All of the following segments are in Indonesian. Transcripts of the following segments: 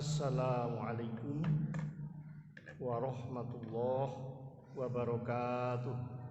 Assalamualaikum warahmatullahi wabarakatuh.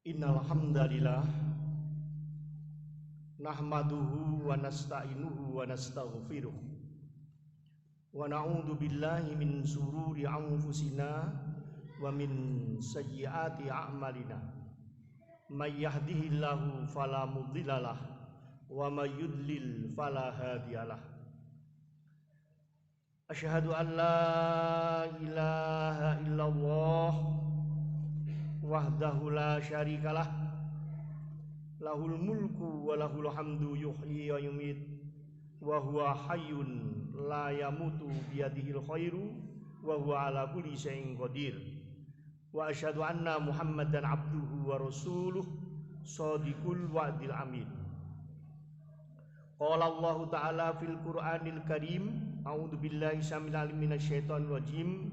Innal hamdalillah nahmaduhu wa nasta'inuhu wa nastaghfiruh wa na'udzu billahi min sururi anfusina wa min sayyiati a'malina may yahdihillahu fala mudhillalah wa may yudlil fala hadiyalah. Asyhadu an la ilaha illallah wahdahu la syarikalah lahul mulku wa lahul hamdu yuhyi wa yumit wa huwa hayyun la yamutu biyadihil khairu wa huwa ala kulli syai'in qadir. Wa asyhadu anna Muhammadan abduhu wa rasuluh shadiqul wa'dil amin. Qala Allah ta'ala fil Qur'anil Karim, a'udzu billahi samil alim minasyaitonir rajim.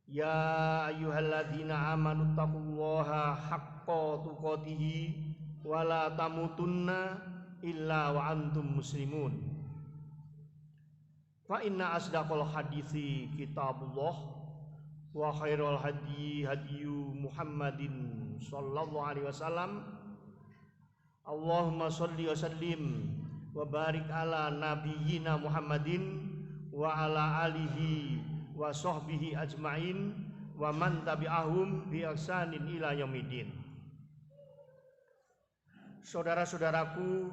Ya ayyuhalladzina amanu taqullaha haqqa tuqatih wa la tamutunna illa wa antum muslimun. Fa inna asdaqal hadithi kitabullah wa khairal hadi hadiyu Muhammadin sallallahu alaihi wasallam. Allahumma sholli wa sallim wa barik ala nabiyyina Muhammadin wa ala alihi wa sahbihi ajmain wa man tabi'ahum bi ihsanin ila yaumidin. Saudara-saudaraku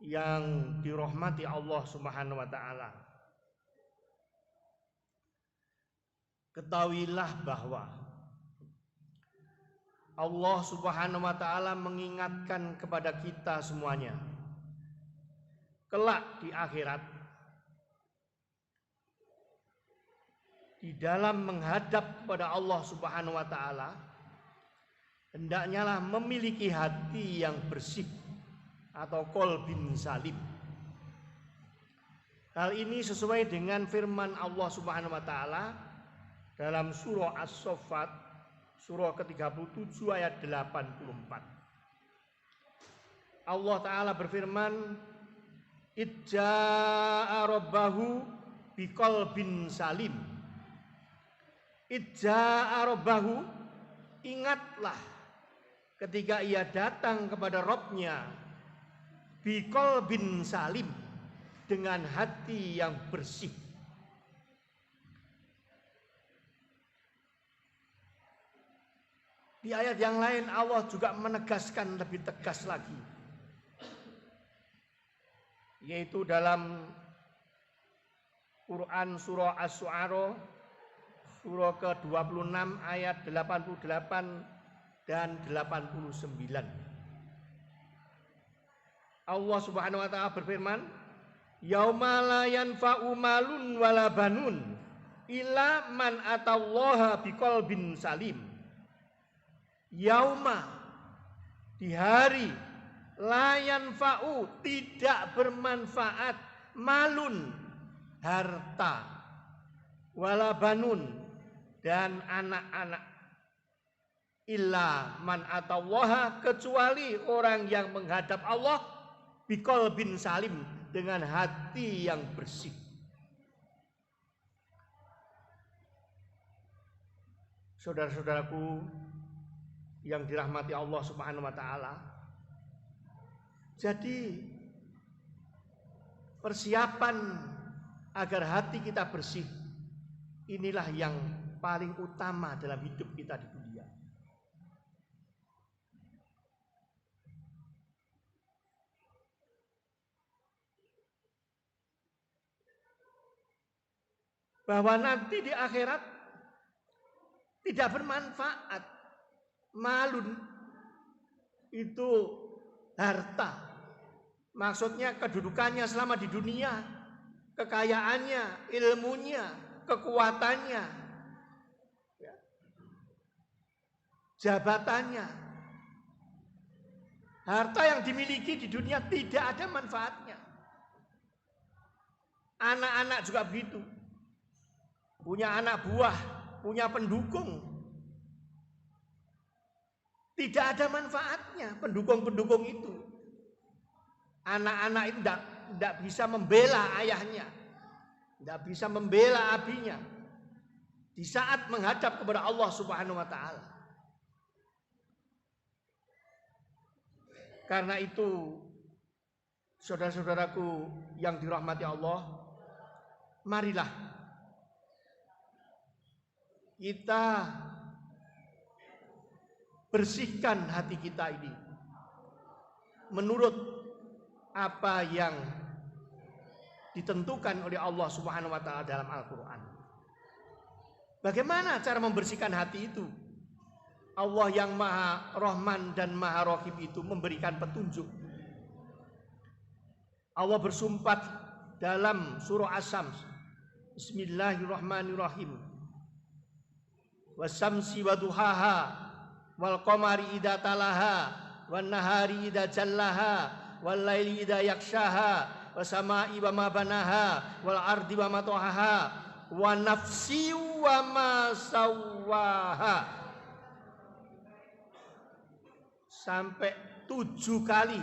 yang dirahmati Allah Subhanahu wa taala, ketahuilah bahwa Allah Subhanahu wa taala mengingatkan kepada kita semuanya, kelak di akhirat, di dalam menghadap kepada Allah Subhanahu wa taala, hendaknya lah memiliki hati yang bersih atau qalbin salim. Hal ini sesuai dengan firman Allah Subhanahu wa taala dalam surah As-Saffat surah ke-37 ayat 84. Allah taala berfirman, "Idja'a rabbahu biqalbin salim." Idja'a rabbahu, ingatlah ketika ia datang kepada Rabb-nya, biqalbin salim, dengan hati yang bersih. Di ayat yang lain Allah juga menegaskan lebih tegas lagi, yaitu dalam Quran surah Asy-Syu'ara surah ke-26 ayat 88 dan 89. Allah Subhanahu wa taala berfirman, "Yauma la yanfa'u malun wala banun illa man atallaha biqalbin salim." Yauma, di hari, la yanfa'u, tidak bermanfaat, malun, harta, wala banun, dan anak-anak, illa man atallaha, kecuali orang yang menghadap Allah biqalbin salim, dengan hati yang bersih. Saudara-saudaraku yang dirahmati Allah Subhanahu wa taala, jadi persiapan agar hati kita bersih inilah yang paling utama dalam hidup kita di dunia. Bahwa nanti di akhirat tidak bermanfaat. Malun itu harta, maksudnya kedudukannya selama di dunia, kekayaannya, ilmunya, kekuatannya, jabatannya. Harta yang dimiliki di dunia tidak ada manfaatnya. Anak-anak juga begitu. Punya anak buah, punya pendukung, tidak ada manfaatnya pendukung-pendukung itu. Anak-anak itu tidak bisa membela ayahnya, tidak bisa membela abinya di saat menghadap kepada Allah Subhanahu wa taala. Karena itu, saudara-saudaraku yang dirahmati Allah, marilah kita bersihkan hati kita ini menurut apa yang ditentukan oleh Allah Subhanahu wa taala dalam Al-Qur'an. Bagaimana cara membersihkan hati itu? Allah yang Maha Rahman dan Maha Rahim itu memberikan petunjuk. Allah bersumpah dalam surah As-Sams. Bismillahirrahmanirrahim. Wasamsi waduhaha wal qamari idza talaha wan nahari idza jallaha wal laili idza yakshaha wasama'i wa ma banaha wal ardi wa ma tahaha wa nafsi wa ma sawwaha. Sampai 7 kali.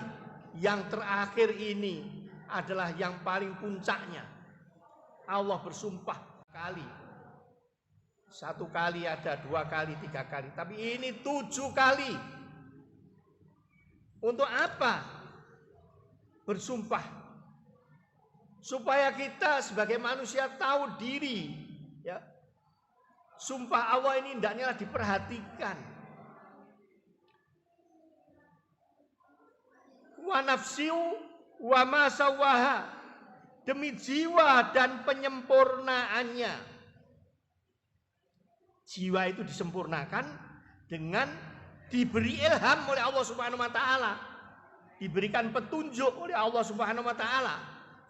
Yang terakhir ini adalah yang paling puncaknya. Allah bersumpah kali. 1 kali ada, 2 kali, 3 kali. Tapi ini 7 kali. Untuk apa? Bersumpah. Supaya kita sebagai manusia tahu diri. Ya. Sumpah Allah ini hendaknya diperhatikan. Wa nafsiu wa ma sawaha, demi jiwa dan penyempurnaannya. Jiwa itu disempurnakan dengan diberi ilham oleh Allah Subhanahu wa taala, diberikan petunjuk oleh Allah Subhanahu wa taala.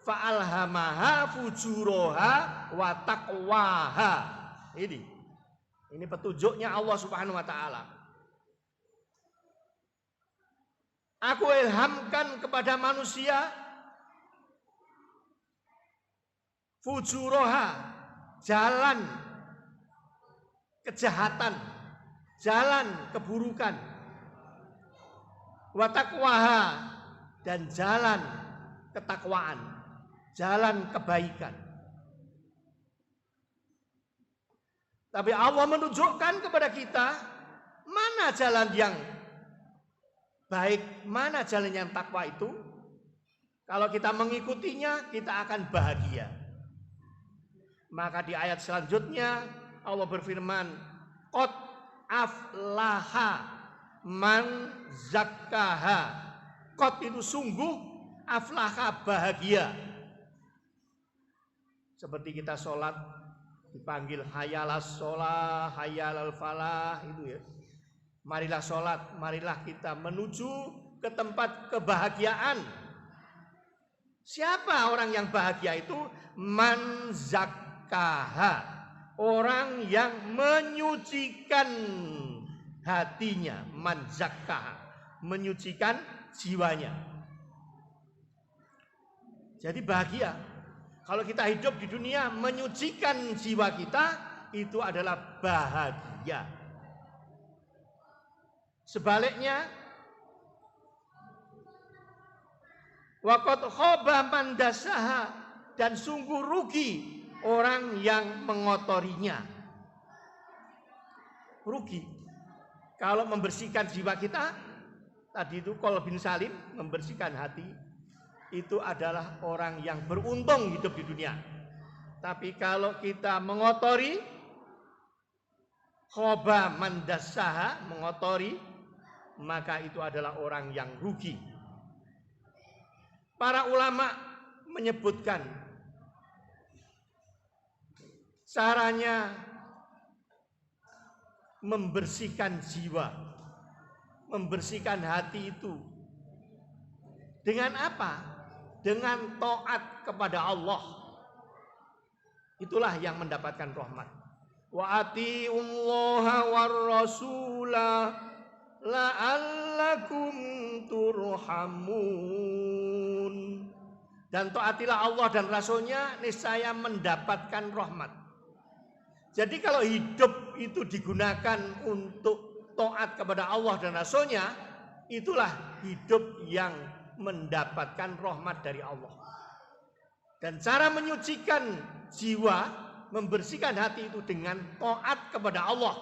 Fa alhamaha fujuraha wa taqwaha. Ini petunjuknya Allah Subhanahu wa taala. Aku ilhamkan kepada manusia fujuroha, jalan kejahatan, jalan keburukan, watakwaha, dan jalan ketakwaan, jalan kebaikan. Tapi Allah menunjukkan kepada kita mana jalan yang baik, mana jalan yang takwa itu. Kalau kita mengikutinya, kita akan bahagia. Maka di ayat selanjutnya Allah berfirman, qad aflaha man zakkaha. Qad itu sungguh, aflaha bahagia. Seperti kita sholat dipanggil hayalas sholah, hayalal falah, itu ya. Marilah sholat, marilah kita menuju ke tempat kebahagiaan. Siapa orang yang bahagia itu? Man zakkaha, orang yang menyucikan hatinya. Man zakkaha, menyucikan jiwanya. Jadi bahagia. Kalau kita hidup di dunia menyucikan jiwa kita, itu adalah bahagia. Sebaliknya, waqad khaba man dasaha, dan sungguh rugi orang yang mengotorinya. Rugi. Kalau membersihkan jiwa kita, tadi itu Qol bin Salim, membersihkan hati, itu adalah orang yang beruntung hidup di dunia. Tapi kalau kita mengotori, khaba man dasaha, mengotori, maka itu adalah orang yang rugi. Para ulama menyebutkan caranya membersihkan jiwa, membersihkan hati itu dengan apa? Dengan taat kepada Allah. Itulah yang mendapatkan rahmat. Wa atiullaha war rasulah la'allakum turhamun. Dan taatilah Allah dan Rasulnya, niscaya mendapatkan rahmat. Jadi kalau hidup itu digunakan untuk taat kepada Allah dan Rasulnya, itulah hidup yang mendapatkan rahmat dari Allah. Dan cara menyucikan jiwa, membersihkan hati itu dengan taat kepada Allah.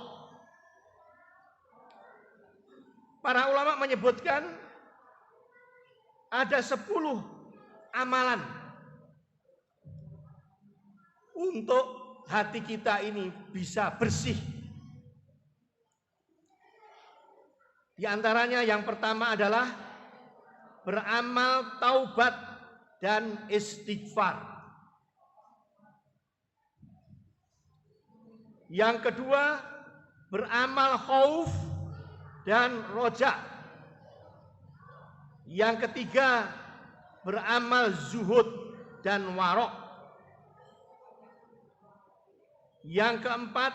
Para ulama menyebutkan ada 10 amalan untuk hati kita ini bisa bersih. Di antaranya yang pertama adalah beramal taubat dan istighfar. Yang kedua, beramal khauf dan roja. Yang ketiga, beramal zuhud dan warok. Yang keempat,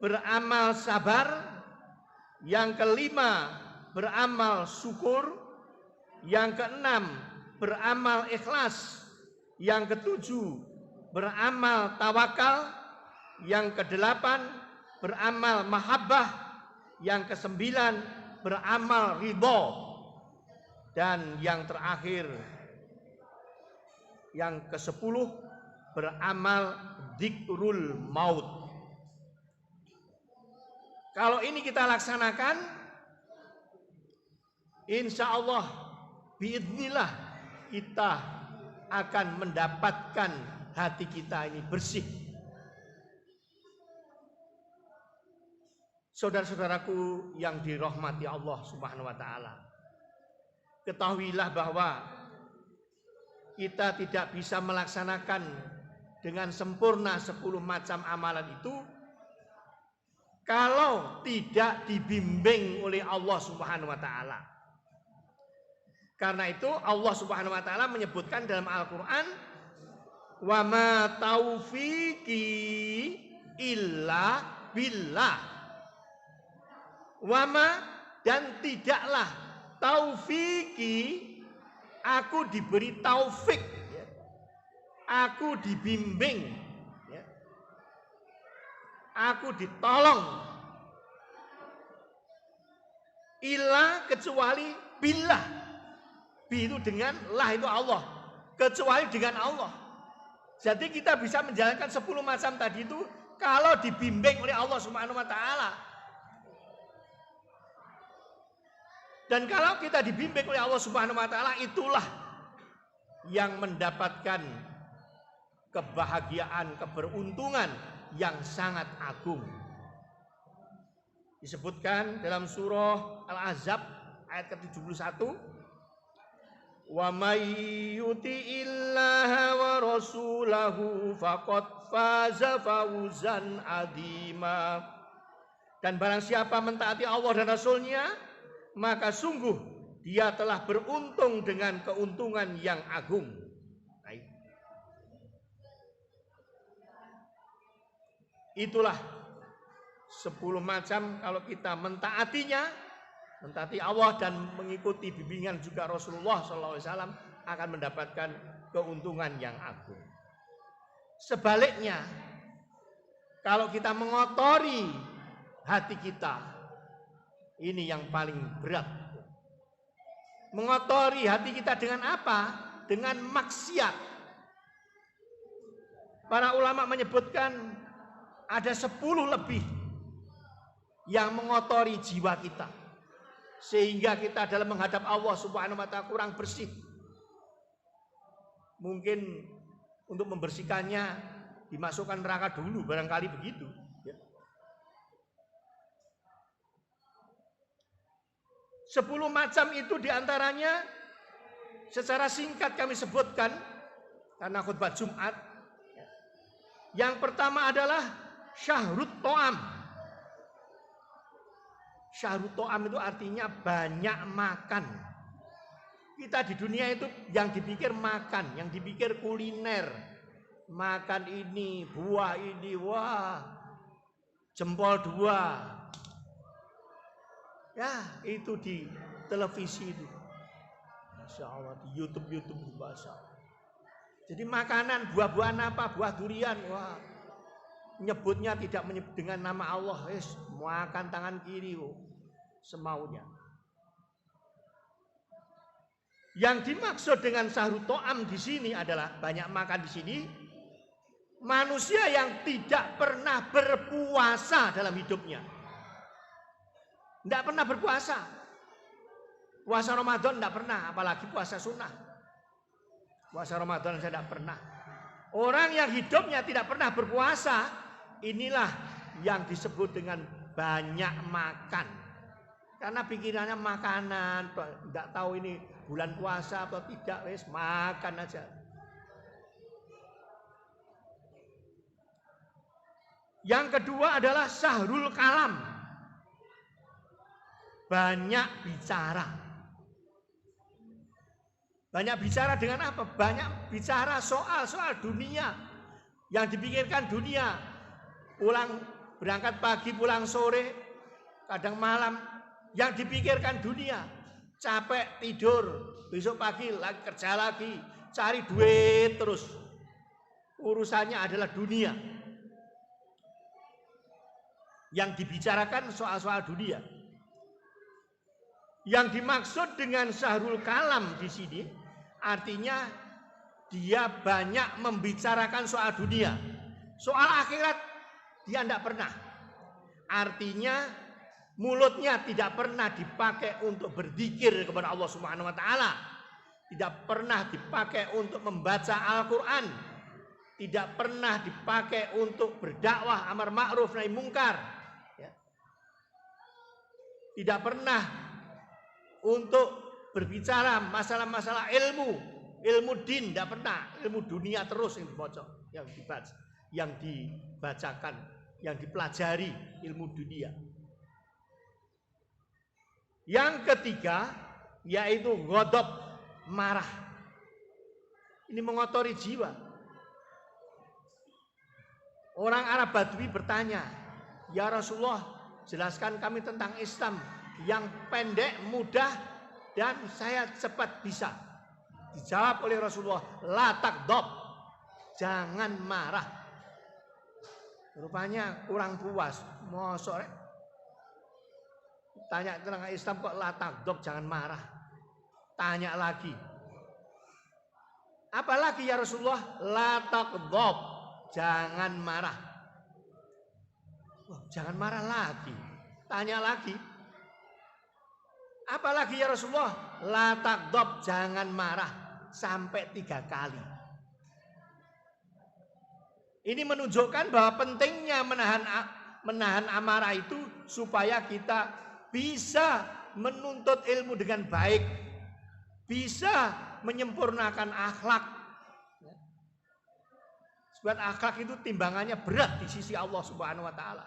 beramal sabar. Yang kelima, beramal syukur. Yang keenam, beramal ikhlas. Yang ketujuh, beramal tawakal. Yang kedelapan, beramal mahabbah. Yang kesembilan, beramal ridho. Dan yang terakhir, yang ke-10, beramal dzikrul maut. Kalau ini kita laksanakan, insya Allah, biidznillah, kita akan mendapatkan hati kita ini bersih. Saudara-saudaraku yang dirahmati Allah Subhanahu wa taala, ketahuilah bahwa kita tidak bisa melaksanakan dengan sempurna 10 macam amalan itu kalau tidak dibimbing oleh Allah Subhanahu wa taala. Karena itu Allah Subhanahu wa taala menyebutkan dalam Al-Qur'an, "Wa ma taufiqi illa billah." Wa ma, dan tidaklah taufiki, aku diberi taufik, aku dibimbing, aku ditolong, illa, kecuali billah. Bi itu dengan, lah itu Allah, kecuali dengan Allah. Jadi kita bisa menjalankan 10 macam tadi itu kalau dibimbing oleh Allah Subhanahu wa taala. Dan kalau kita dibimbing oleh Allah Subhanahu wa taala, itulah yang mendapatkan kebahagiaan, keberuntungan yang sangat agung. Disebutkan dalam surah Al-Ahzab ayat ke-71, "Wa may yuti'illaha wa rasulahu faqad faza fawzan 'azima." Dan barang siapa mentaati Allah dan Rasulnya, maka sungguh dia telah beruntung dengan keuntungan yang agung. Baik. Itulah 10 macam kalau kita mentaatinya, mentaati Allah dan mengikuti bimbingan juga Rasulullah SAW, akan mendapatkan keuntungan yang agung. Sebaliknya, kalau kita mengotori hati kita, ini yang paling berat. Mengotori hati kita dengan apa? Dengan maksiat. Para ulama menyebutkan ada 10 lebih yang mengotori jiwa kita, sehingga kita dalam menghadap Allah Subhanahu wa taala kurang bersih. Mungkin untuk membersihkannya dimasukkan neraka dulu, barangkali begitu. 10 macam itu diantaranya secara singkat kami sebutkan karena khutbah Jumat. Yang pertama adalah syahrut to'am. Syahrut to'am itu artinya banyak makan. Kita di dunia itu yang dipikir makan, yang dipikir kuliner. Makan ini, buah ini, wah, jempol 2. Ya, itu di televisi itu. Masya Allah, di YouTube bahasa. Jadi makanan, buah-buahan apa, buah durian, wah, nyebutnya tidak menyebut dengan nama Allah, makan tangan kiri, semaunya. Yang dimaksud dengan syahrut to'am di sini adalah banyak makan di sini. Manusia yang tidak pernah berpuasa dalam hidupnya. Tidak pernah berpuasa. Puasa Ramadan tidak pernah, apalagi puasa sunnah. Puasa Ramadan saya tidak pernah. Orang yang hidupnya tidak pernah berpuasa, inilah yang disebut dengan banyak makan. Karena pikirannya makanan, tidak tahu ini bulan puasa atau tidak, wes makan aja. Yang kedua adalah sahrul kalam. Banyak bicara. Banyak bicara dengan apa? Banyak bicara soal dunia. Yang dipikirkan dunia. Berangkat pagi, pulang sore, kadang malam. Yang dipikirkan dunia. Capek, tidur. Besok pagi lagi kerja lagi. Cari duit terus. Urusannya adalah dunia. Yang dibicarakan soal-soal dunia. Yang dimaksud dengan sahrul kalam di sini artinya dia banyak membicarakan soal dunia. Soal akhirat dia tidak pernah. Artinya mulutnya tidak pernah dipakai untuk berzikir kepada Allah Subhanahu wa taala. Tidak pernah dipakai untuk membaca Al-Qur'an. Tidak pernah dipakai untuk berdakwah amar ma'ruf nahi mungkar. Tidak pernah untuk berbicara masalah-masalah ilmu din tidak pernah, ilmu dunia terus yang dibaca, yang dibacakan, yang dipelajari ilmu dunia. Yang ketiga yaitu ghadab, marah. Ini mengotori jiwa. Orang Arab Badui bertanya, "Ya Rasulullah, jelaskan kami tentang Islam yang pendek, mudah, dan saya cepat bisa." Dijawab oleh Rasulullah, "La taghdab," jangan marah. Rupanya kurang puas. Mosok tanya tentang Islam kok la taghdab, jangan marah. Tanya lagi. Apalagi ya Rasulullah? La taghdab, jangan marah. Wah, jangan marah lagi. Tanya lagi. Apalagi ya Rasulullah? La taghdab, jangan marah. Sampai 3 kali. Ini menunjukkan bahwa pentingnya menahan amarah itu supaya kita bisa menuntut ilmu dengan baik, bisa menyempurnakan akhlak. Sebab akhlak itu timbangannya berat di sisi Allah Subhanahu wa taala.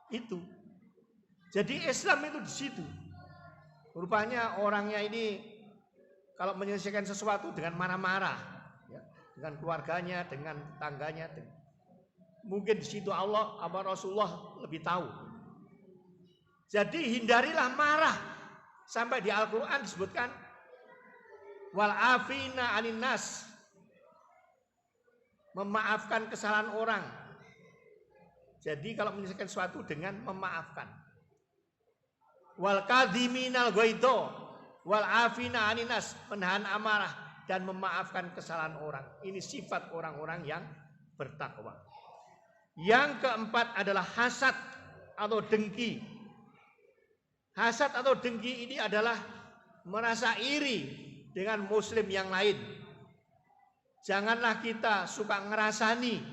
Itu. Jadi Islam itu di situ. Rupanya orangnya ini kalau menyelesaikan sesuatu dengan marah-marah, ya, dengan keluarganya, dengan tangganya, mungkin di situ Allah apa Rasulullah lebih tahu. Jadi hindarilah marah. Sampai di Al-Quran disebutkan wal afina anin nas, memaafkan kesalahan orang. Jadi kalau menyelesaikan sesuatu dengan memaafkan. Wal kadhiminal ghaidha wal afina anin nas, menahan amarah dan memaafkan kesalahan orang. Ini sifat orang-orang yang bertakwa. Yang keempat adalah hasad atau dengki. Hasad atau dengki ini adalah merasa iri dengan muslim yang lain. Janganlah kita suka ngerasani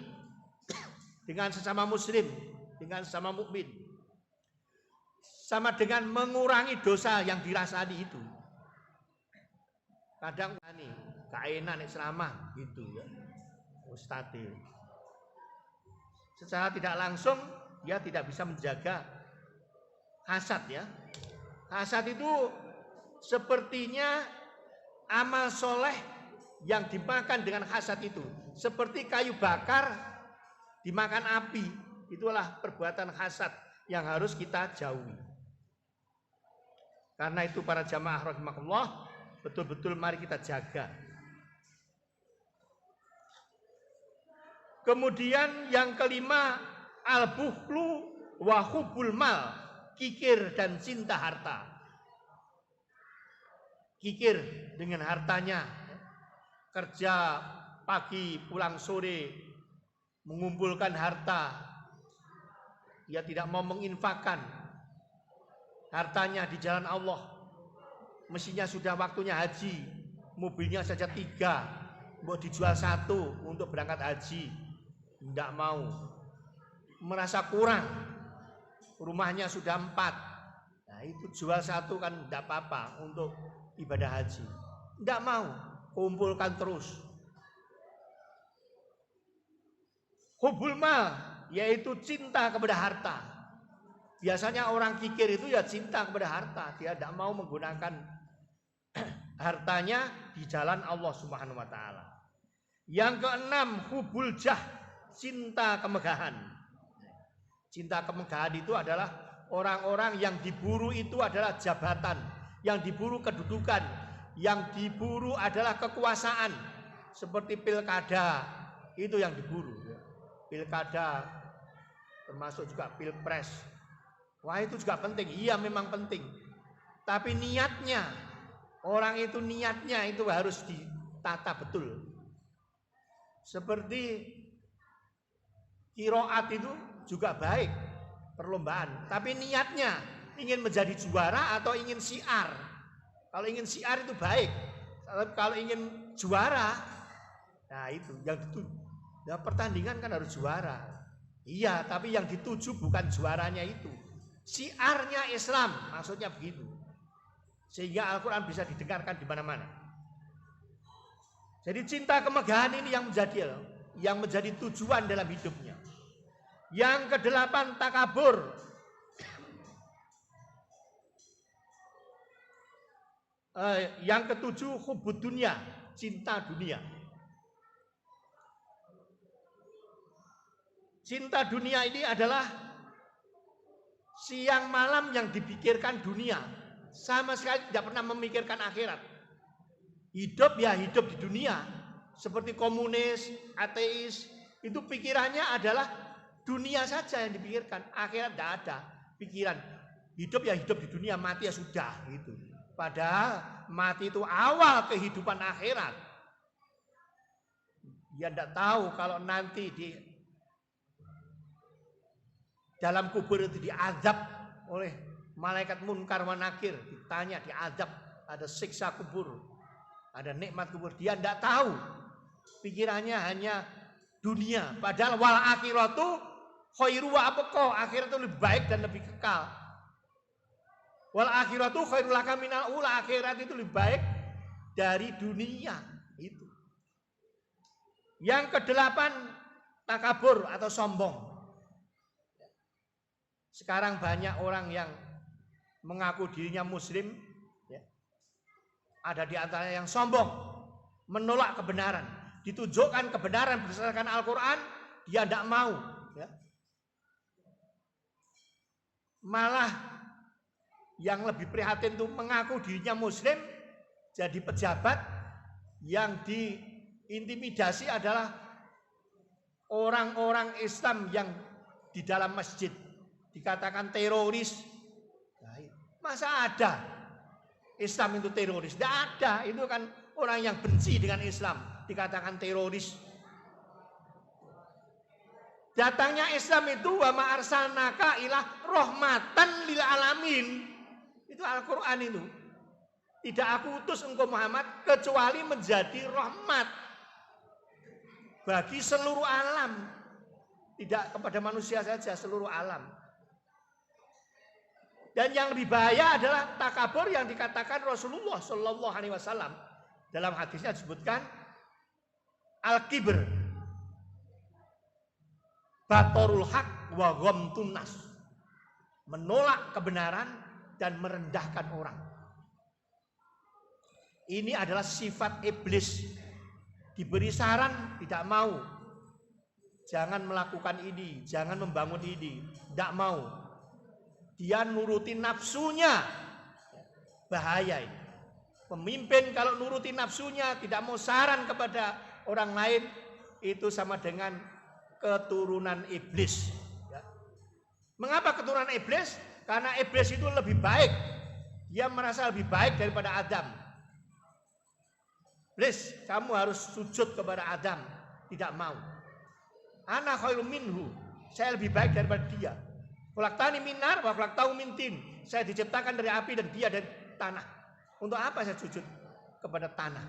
dengan sesama muslim, dengan sesama mukmin. Sama dengan mengurangi dosa yang dirasani itu. Kadang nih, gak enak nih ceramah gitu ya. Ustadz. Secara tidak langsung dia tidak bisa menjaga hasad ya. Hasad itu sepertinya amal soleh yang dimakan dengan hasad itu. Seperti kayu bakar dimakan api. Itulah perbuatan hasad yang harus kita jauhi. Karena itu para jamaah rahimakumullah, betul-betul mari kita jaga. Kemudian yang kelima, al-bukhlu wa hubbul mal, kikir dan cinta harta. Kikir dengan hartanya, kerja pagi pulang sore mengumpulkan harta, dia tidak mau menginfakkan hartanya di jalan Allah, mestinya sudah waktunya haji, mobilnya saja 3, mau dijual 1 untuk berangkat haji, tidak mau, merasa kurang, rumahnya sudah 4, nah itu jual 1 kan tidak apa-apa untuk ibadah haji, tidak mau, kumpulkan terus. Hubul mal, yaitu cinta kepada harta. Biasanya orang kikir itu ya cinta kepada harta, dia tidak mau menggunakan hartanya di jalan Allah Subhanahu wa taala. Yang keenam, hubul jah, cinta kemegahan. Cinta kemegahan itu adalah orang-orang yang diburu itu adalah jabatan, yang diburu kedudukan, yang diburu adalah kekuasaan, seperti pilkada, itu yang diburu. Pilkada termasuk juga pilpres. Wah itu juga penting, iya memang penting. Tapi niatnya, orang itu niatnya itu harus ditata betul. Seperti qiraat itu juga baik, perlombaan. Tapi niatnya ingin menjadi juara atau ingin syiar. Kalau ingin syiar itu baik. Kalau ingin juara, nah itu yang dituju. Ya pertandingan kan harus juara. Iya, tapi yang dituju bukan juaranya itu. Syiarnya Islam, maksudnya begitu. Sehingga Al-Quran bisa didengarkan di mana-mana. Jadi cinta kemegahan ini yang menjadi tujuan dalam hidupnya. Yang ke-8, takabur. Yang ke-7, hubud dunia, cinta dunia. Cinta dunia ini adalah siang malam yang dipikirkan dunia, sama sekali tidak pernah memikirkan akhirat. Hidup ya hidup di dunia, seperti komunis, ateis, itu pikirannya adalah dunia saja yang dipikirkan, akhirat tidak ada pikiran. Hidup ya hidup di dunia, mati ya sudah gitu. Padahal mati itu awal kehidupan akhirat. Dia tidak tahu kalau nanti di dalam kubur itu diazab oleh malaikat munkar wa nakir, ditanya, diazab, ada siksa kubur, ada nikmat kubur. Dia tidak tahu, pikirannya hanya dunia. Padahal wal akhiratu khairu wa abqa, akhirat itu lebih baik dan lebih kekal. Wal akhiratu khairul laka minal ula, akhirat itu lebih baik dari dunia itu. Yang ke-8, takabur atau sombong. Sekarang banyak orang yang mengaku dirinya muslim, ya. Ada di antaranya yang sombong, menolak kebenaran. Ditunjukkan kebenaran berdasarkan Al-Quran, dia tidak mau. Ya. Malah yang lebih prihatin itu mengaku dirinya muslim, jadi pejabat, yang diintimidasi adalah orang-orang Islam yang di dalam masjid. Dikatakan teroris. Masa ada Islam itu teroris? Tidak ada. Itu kan orang yang benci dengan Islam dikatakan teroris. Datangnya Islam itu wa ma arsalnaka ila rahmatan lil alamin. Itu Al-Quran itu. Tidak aku utus engkau Muhammad kecuali menjadi rahmat bagi seluruh alam. Tidak kepada manusia saja, seluruh alam. Dan yang lebih bahaya adalah takabur yang dikatakan Rasulullah Shallallahu Alaihi Wasallam. Dalam hadisnya disebutkan al-kibr, batorul haq wa ghamtun nas, menolak kebenaran dan merendahkan orang. Ini adalah sifat iblis. Diberi saran tidak mau. Jangan melakukan ini, jangan membangun ini, tidak mau. Dia nuruti nafsunya, bahaya ini. Pemimpin kalau nuruti nafsunya, tidak mau saran kepada orang lain, itu sama dengan keturunan iblis. Mengapa keturunan iblis? Karena iblis itu lebih baik. Dia merasa lebih baik daripada Adam. Iblis, kamu harus sujud kepada Adam. Tidak mau. Ana khairum minhu, saya lebih baik daripada dia. Khalaqtani min nar wa khalaqtahu min tin. Saya diciptakan dari api dan dia dari tanah. Untuk apa saya sujud kepada tanah?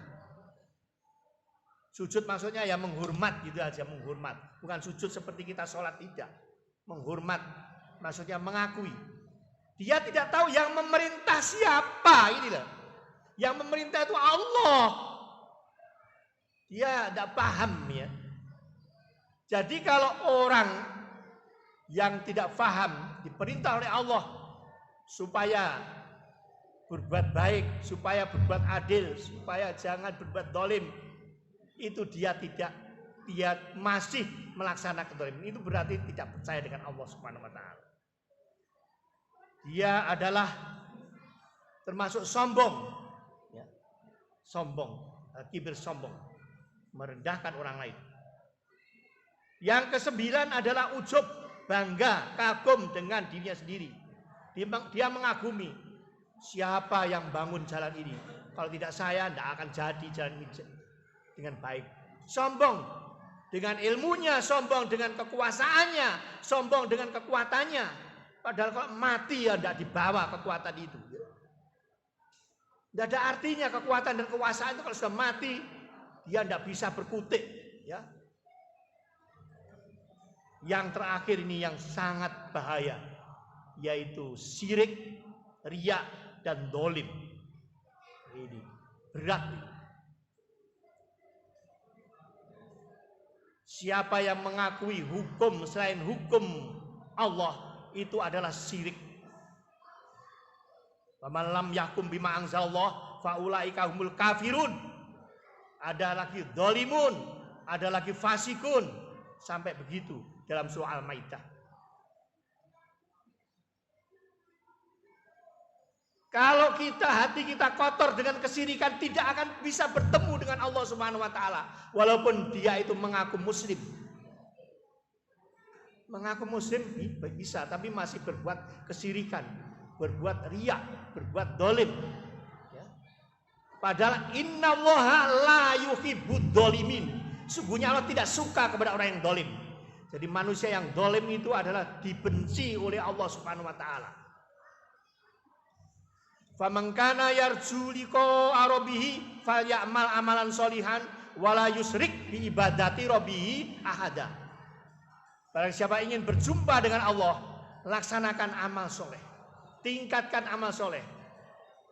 Sujud maksudnya ya menghormat gitu aja, menghormat. Bukan sujud seperti kita sholat, tidak. Menghormat maksudnya mengakui. Dia tidak tahu yang memerintah siapa, ini loh. Yang memerintah itu Allah. Dia tidak paham ya. Jadi kalau orang yang tidak paham diperintah oleh Allah supaya berbuat baik, supaya berbuat adil, supaya jangan berbuat dolim, itu dia masih melaksanakan dolim. Itu berarti tidak percaya dengan Allah Subhanahu Wa Taala. Dia adalah termasuk sombong, ya. Sombong, kibir sombong, merendahkan orang lain. Yang kesembilan adalah ujub, bangga, kagum dengan dirinya sendiri. Dia mengagumi siapa yang bangun jalan ini. Kalau tidak saya, tidak akan jadi jalan ini dengan baik. Sombong dengan ilmunya, sombong dengan kekuasaannya, sombong dengan kekuatannya. Padahal kalau mati ya tidak dibawa kekuatan itu. Tidak ada artinya kekuatan dan kekuasaan itu kalau sudah mati, dia tidak bisa berkutik. Ya. Yang terakhir ini yang sangat bahaya, yaitu syirik, riya, dan dolim. Ini berat. Siapa yang mengakui hukum selain hukum Allah, itu adalah syirik. Faman lam yakum bima anzalallah faulaika humul kafirun. Ada lagi dolimun, ada lagi fasikun, sampai begitu dalam surah Al-Maidah. Kalau hati kita kotor dengan kesyirikan, tidak akan bisa bertemu dengan Allah Subhanahu Wa Taala, walaupun dia itu mengaku muslim. Mengaku muslim bisa, tapi masih berbuat kesyirikan, berbuat riya, berbuat dolim. Ya. Padahal innallaha la yuhibbud dolimin. Sungguhnya Allah tidak suka kepada orang yang dolim. Jadi manusia yang dolim itu adalah dibenci oleh Allah Subhanahu Wa Taala. Faman kana yarju liqa rabbih falyamal amalan sholihan wala yusrik bi ibadati rabbih ahada. Barang siapa ingin berjumpa dengan Allah, laksanakan amal soleh, tingkatkan amal soleh,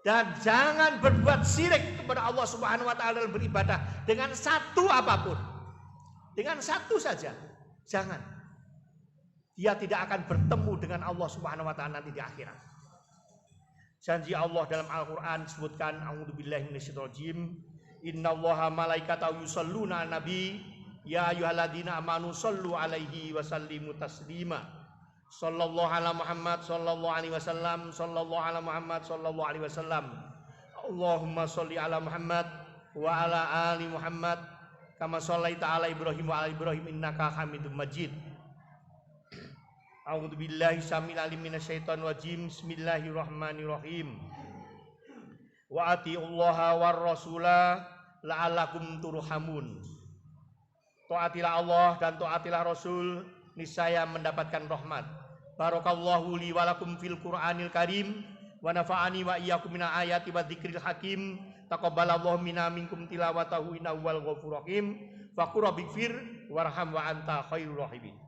dan jangan berbuat syirik kepada Allah Subhanahu Wa Taala dalam beribadah dengan satu apapun, dengan satu saja, jangan. Dia tidak akan bertemu dengan Allah Subhanahu Wa Taala nanti di akhirat. Janji Allah dalam Al-Quran disebutkan, a'udzubillahi minasyaitonirrajim, innallaha malaikatahu yusholluna 'alan nabi ya ayyuhalladzina amanu shollu 'alaihi wa sallimu taslima. Sallallahu ala Muhammad sallallahu alaihi wasallam, sallallahu ala Muhammad sallallahu alaihi wasallam. Allahumma sholli ala Muhammad wa ala ali Muhammad kama shallaita ala Ibrahim wa ala Ibrahim innaka Hamidum Majid. A'udzubillahi samil alim minasyaitonir rajim. Bismillahirrahmanirrahim. Wa atiullaha war rasula la'allakum turhamun. Taatilah Allah dan taatilah Rasul, niscaya mendapatkan rahmat. Barakallahu li wa lakum fil Qur'anil Karim wa nafa'ani wa iyyakum minal ayati wa dzikril hakim. Taqabbalallahu minna minkum tilawatahu innahu wal ghafurur rahim. Faqur rabbighfir warham wa anta khairur rahimin.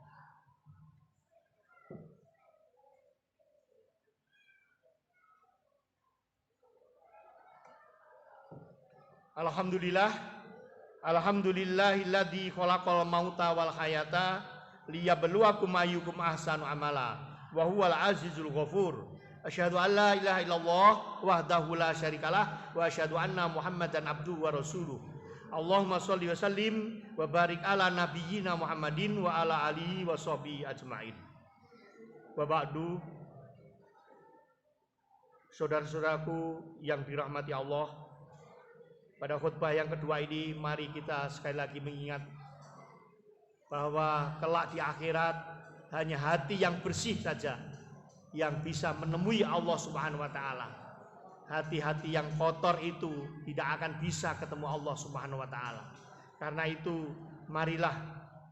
Alhamdulillah, alhamdulillahilladzi khalaqal mauta wal hayata liyabluwakum ayyukum ahsanu amala wa huwal azizul ghafur. Asyhadu an la ilaha illallah wahdahu la syarikalah wa asyhadu anna Muhammadan abduhu wa rasuluh. Allahumma sholli wa sallim wa barik ala nabiyyina Muhammadin wa ala alihi wa sahbihi ajmain. Wa ba'du. Saudara-saudaraku yang dirahmati Allah, pada khutbah yang kedua ini mari kita sekali lagi mengingat bahwa kelak di akhirat hanya hati yang bersih saja yang bisa menemui Allah Subhanahu Wa Taala. Hati-hati yang kotor itu tidak akan bisa ketemu Allah Subhanahu Wa Taala. Karena itu marilah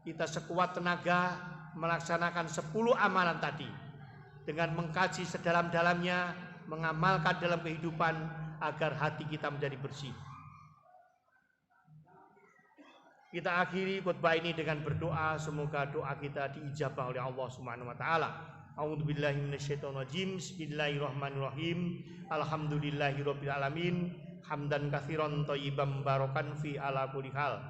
kita sekuat tenaga melaksanakan 10 amalan tadi. dengan mengkaji sedalam-dalamnya, mengamalkan dalam kehidupan agar hati kita menjadi bersih. Kita akhiri khutbah ini dengan berdoa, semoga doa kita diijabah oleh Allah Subhanahu wa taala. A'udzubillahi minasyaitonirrajim. Bismillahirrahmanirrahim. Alhamdulillahirabbil alamin. Hamdan katsiran thayyiban barakan fi ala kulli hal.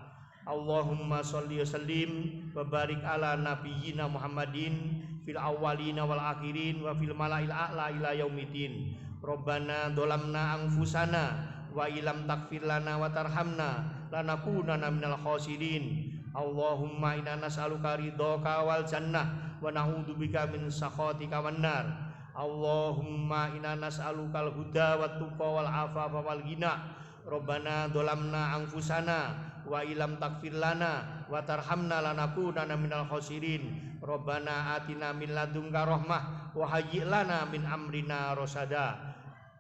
Allahumma sholli wa sallim wa barik ala nabiyyina Muhammadin fil awwalina wal akhirin wa fil mala'il a'la ila yaumiddin. Rabbana dzalamna anfusana wa ilam taghfir lana wa tarhamna lanakunanna minal khasirin. Allahumma inna nas'aluka ridhaka wal jannah wa na'udzubika min sakhatika wan nar. Allahumma inna nas'alukal huda wat tuqa wal afafa wal ghina. Rabbana dzalamna anfusana wa ilam taghfir lana wa tarhamna lanakunanna minal khasirin. Rabbana atina min ladunka rahmah wa hayyi' lana min amrina rasada.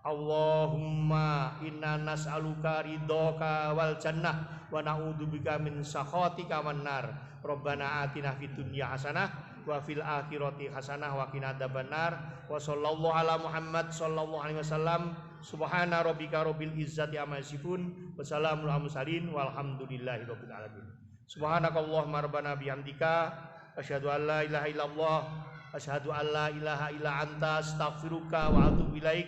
Allahumma inna nas'aluka ridhaka wal jannah wa na'udzubika min sakhatika wan nar. Rabbana atina fid dunya hasanah wa fil akhirati hasanah wa qina adzabannar. Wa sallallahu ala Muhammad sallallahu alaihi wasallam. Subhana rabbika rabbil izzati amma yasifun wa salamun alal mursalin walhamdulillahi rabbil alamin. Subhanakallahumma rabbana bihamdika asyhadu an la ilaha illallah asyhadu an la ilaha illa anta astaghfiruka wa atubu ilaik.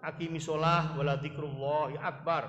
Aqimi sholah wala dzikrullahi akbar.